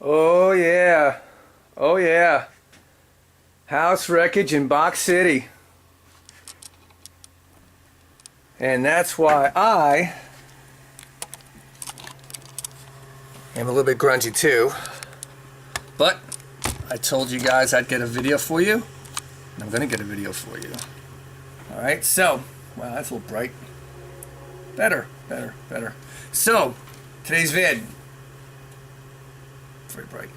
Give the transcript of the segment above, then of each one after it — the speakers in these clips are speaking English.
Oh yeah. Oh yeah. House wreckage in Box City. And that's why I am a little bit grungy too. But I told you guys I'd get a video for you. And I'm gonna get a video for you. Alright, so, wow, that's a little bright. Better. So, today's vid. Very bright.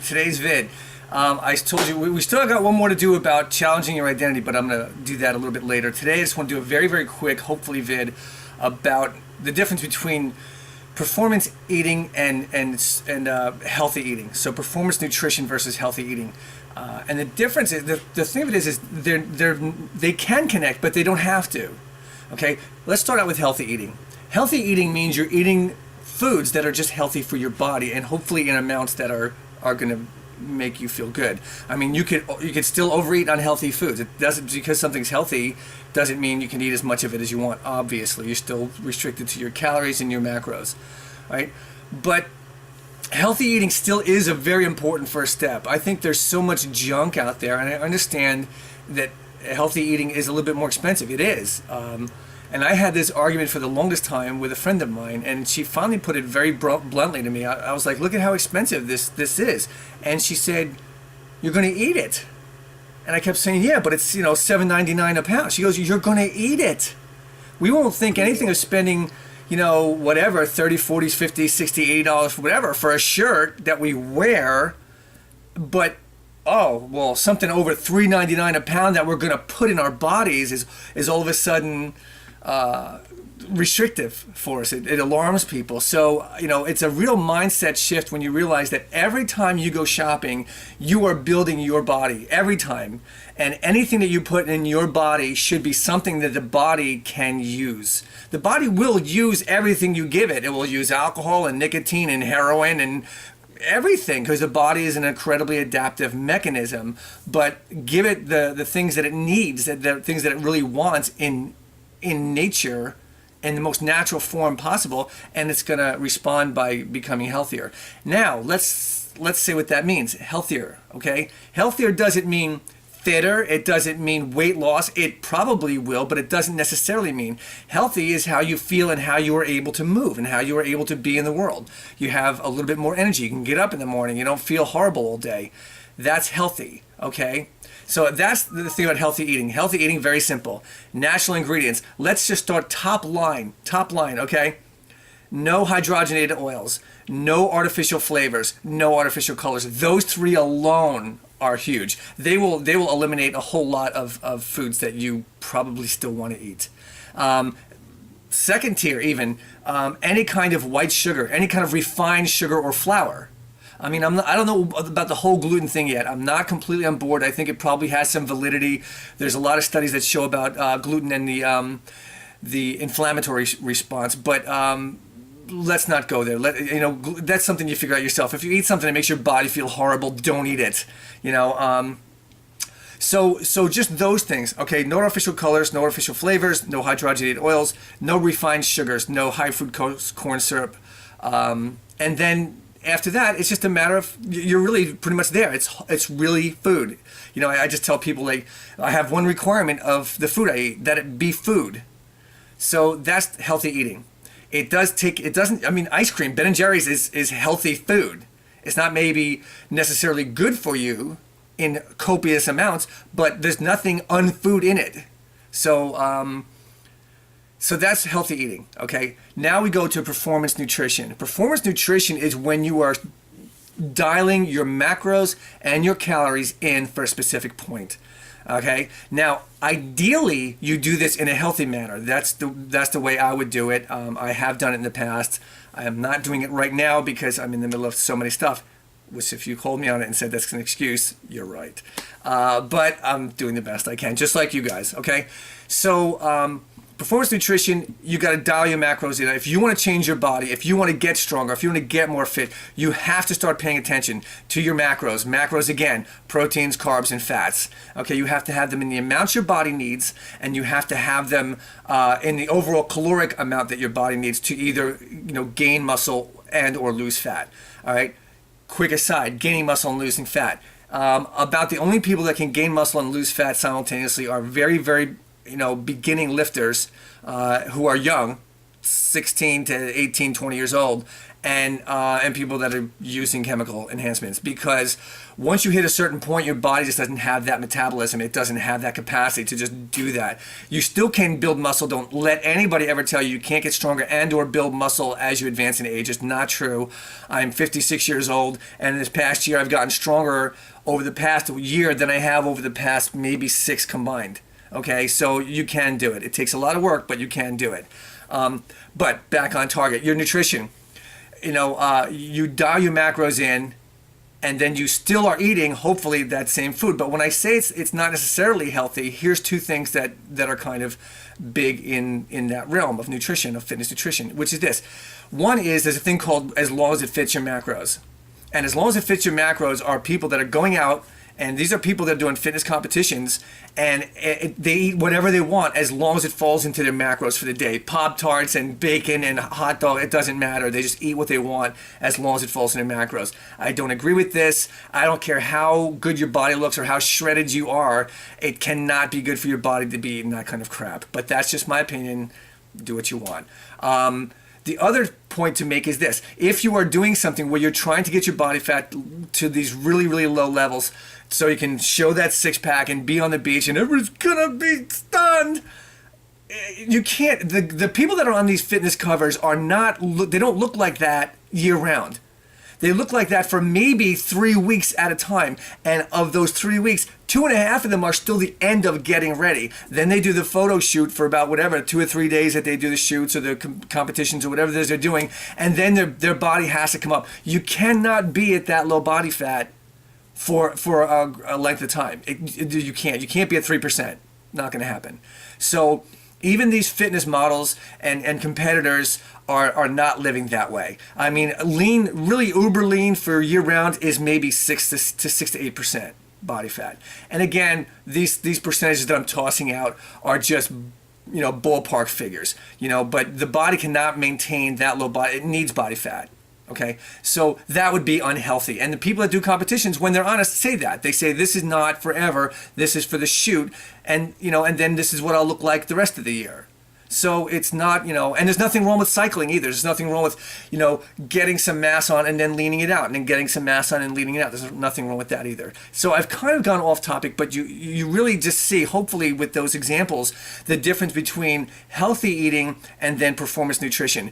Today's vid. I told you we still got one more to do about challenging your identity, but I'm going to do that a little bit later. Today I just want to do a very, very quick, hopefully, vid about the difference between performance eating and healthy eating. So performance nutrition versus healthy eating. And the difference is, the thing of it is they can connect, but they don't have to. Okay, let's start out with healthy eating. Healthy eating means you're eating foods that are just healthy for your body, and hopefully in amounts that are going to make you feel good. I mean, you could still overeat unhealthy foods. It doesn't, because something's healthy doesn't mean you can eat as much of it as you want. Obviously, you're still restricted to your calories and your macros, right? But healthy eating still is a very important first step. I think there's so much junk out there, and I understand that healthy eating is a little bit more expensive. It is. And I had this argument for the longest time with a friend of mine, and she finally put it very bluntly to me. I was like, look at how expensive this is. And she said, you're going to eat it. And I kept saying, yeah, but it's, $7.99 a pound. She goes, you're going to eat it. We won't think anything of spending, whatever, 30, 40, 50, 60, $80, whatever, for a shirt that we wear. But oh, well, something over $3.99 a pound that we're going to put in our bodies is all of a sudden restrictive for us. It alarms people. So, it's a real mindset shift when you realize that every time you go shopping, you are building your body every time. And anything that you put in your body should be something that the body can use. The body will use everything you give it. It will use alcohol and nicotine and heroin and everything, because the body is an incredibly adaptive mechanism. But give it the things that it needs, the things that it really wants in nature, in the most natural form possible, and it's going to respond by becoming healthier. Now, let's say what that means. Healthier, okay? Healthier doesn't mean fitter. It doesn't mean weight loss. It probably will, but it doesn't necessarily mean. Healthy is how you feel and how you are able to move and how you are able to be in the world. You have a little bit more energy. You can get up in the morning. You don't feel horrible all day. That's healthy, okay? So that's the thing about healthy eating. Healthy eating, very simple. Natural ingredients. Let's just start top line, okay? No hydrogenated oils, no artificial flavors, no artificial colors. Those three alone are huge. They will eliminate a whole lot of foods that you probably still want to eat. Second tier even, any kind of white sugar, any kind of refined sugar or flour. I mean, I don't know about the whole gluten thing yet. I'm not completely on board. I think it probably has some validity. There's a lot of studies that show about gluten and the inflammatory response, but let's not go there. That's something you figure out yourself. If you eat something that makes your body feel horrible, don't eat it. So just those things, okay? No artificial colors, no artificial flavors, no hydrogenated oils, no refined sugars, no high fructose corn syrup, and then after that, it's just a matter of, you're really pretty much there. It's really food. I just tell people, like, I have one requirement of the food I eat, that it be food. So that's healthy eating. Ice cream, Ben & Jerry's is healthy food. It's not maybe necessarily good for you in copious amounts, but there's nothing unfood in it. So that's healthy eating, okay? Now we go to performance nutrition. Performance nutrition is when you are dialing your macros and your calories in for a specific point, okay? Now, ideally, you do this in a healthy manner. That's the way I would do it. I have done it in the past. I am not doing it right now because I'm in the middle of so many stuff, which if you called me on it and said that's an excuse, you're right. But I'm doing the best I can, just like you guys, okay? So, performance nutrition, you got to dial your macros in. If you want to change your body, if you want to get stronger, if you want to get more fit, you have to start paying attention to your macros. Macros, again, proteins, carbs, and fats. Okay, you have to have them in the amounts your body needs, and you have to have them in the overall caloric amount that your body needs to either gain muscle and or lose fat. All right. quick aside, gaining muscle and losing fat. About the only people that can gain muscle and lose fat simultaneously are very, very, beginning lifters who are young, 16 to 18, 20 years old, and people that are using chemical enhancements. Because once you hit a certain point, your body just doesn't have that metabolism. It doesn't have that capacity to just do that. You still can build muscle. Don't let anybody ever tell you get stronger and or build muscle as you advance in age. It's not true. I'm 56 years old, and this past year I've gotten stronger over the past year than I have over the past maybe 6 combined. Okay, so you can do it. It takes a lot of work, but you can do it. But back on target, your nutrition. You dial your macros in, and then you still are eating, hopefully, that same food. But when I say it's not necessarily healthy, here's 2 things that are kind of big in that realm of nutrition, of fitness nutrition, which is this. One is there's a thing called as long as it fits your macros. And as long as it fits your macros are people that are going out, and these are people that are doing fitness competitions, and they eat whatever they want as long as it falls into their macros for the day. Pop-Tarts and bacon and hot dog, it doesn't matter. They just eat what they want as long as it falls in their macros. I don't agree with this. I don't care how good your body looks or how shredded you are. It cannot be good for your body to be eating that kind of crap. But that's just my opinion. Do what you want. The other point to make is this. If you are doing something where you're trying to get your body fat to these really, really low levels so you can show that six-pack and be on the beach and everyone's gonna be stunned, you can't. The people that are on these fitness covers are not, they don't look like that year-round. They look like that for maybe 3 weeks at a time. And of those 3 weeks, 2.5 of them are still the end of getting ready. Then they do the photo shoot for about 2 or 3 days that they do the shoots or the competitions or whatever it is they're doing. And then their body has to come up. You cannot be at that low body fat for a length of time. You can't. You can't be at 3%. Not going to happen. So even these fitness models and competitors are not living that way. I mean, lean, really uber lean for year round is maybe 6 to 8% body fat. And again, these percentages that I'm tossing out are just, ballpark figures, but the body cannot maintain that low body. It needs body fat. Okay, so that would be unhealthy. And the people that do competitions, when they're honest, say that. They say, this is not forever, this is for the shoot, and then this is what I'll look like the rest of the year. So it's not, and there's nothing wrong with cycling either. There's nothing wrong with, getting some mass on and then leaning it out, and then getting some mass on and leaning it out. There's nothing wrong with that either. So I've kind of gone off topic, but you really just see, hopefully with those examples, the difference between healthy eating and then performance nutrition.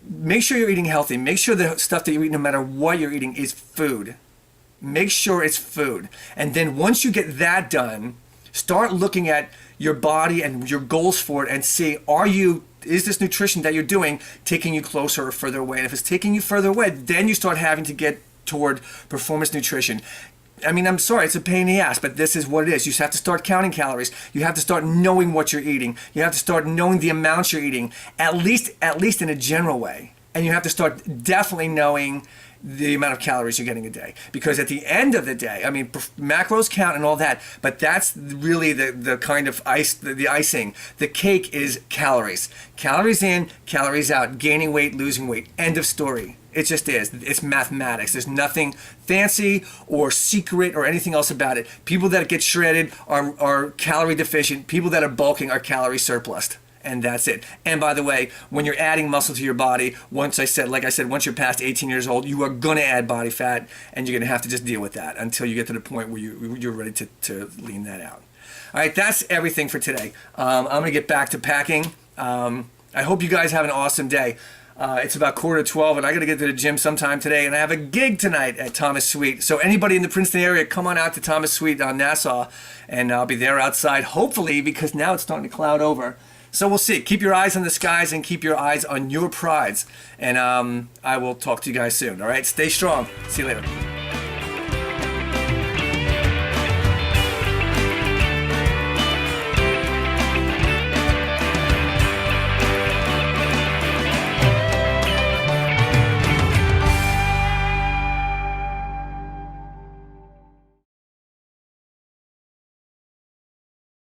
Make sure you're eating healthy. Make sure the stuff that you eat, no matter what you're eating, is food. Make sure it's food. And then once you get that done, start looking at your body and your goals for it and see, is this nutrition that you're doing taking you closer or further away? And if it's taking you further away, then you start having to get toward performance nutrition. I mean, I'm sorry, it's a pain in the ass, but this is what it is. You have to start counting calories. You have to start knowing what you're eating. You have to start knowing the amounts you're eating, at least in a general way. And you have to start definitely knowing the amount of calories you're getting a day. Because at the end of the day, I mean, macros count and all that, but that's really the kind of the icing. The cake is calories. Calories in, calories out, gaining weight, losing weight. End of story. It just is. It's mathematics. There's nothing fancy or secret or anything else about it. People that get shredded are calorie deficient. People that are bulking are calorie surplus. And that's it. And by the way, when you're adding muscle to your body, once you're past 18 years old, you are going to add body fat, and you're going to have to just deal with that until you get to the point where you're ready to lean that out. All right, that's everything for today. I'm going to get back to packing. I hope you guys have an awesome day. It's about 11:45, and I got to get to the gym sometime today, and I have a gig tonight at Thomas Sweet. So anybody in the Princeton area, come on out to Thomas Sweet on Nassau, and I'll be there outside, hopefully, because now it's starting to cloud over. So we'll see. Keep your eyes on the skies and keep your eyes on your prize. And I will talk to you guys soon. All right? Stay strong. See you later.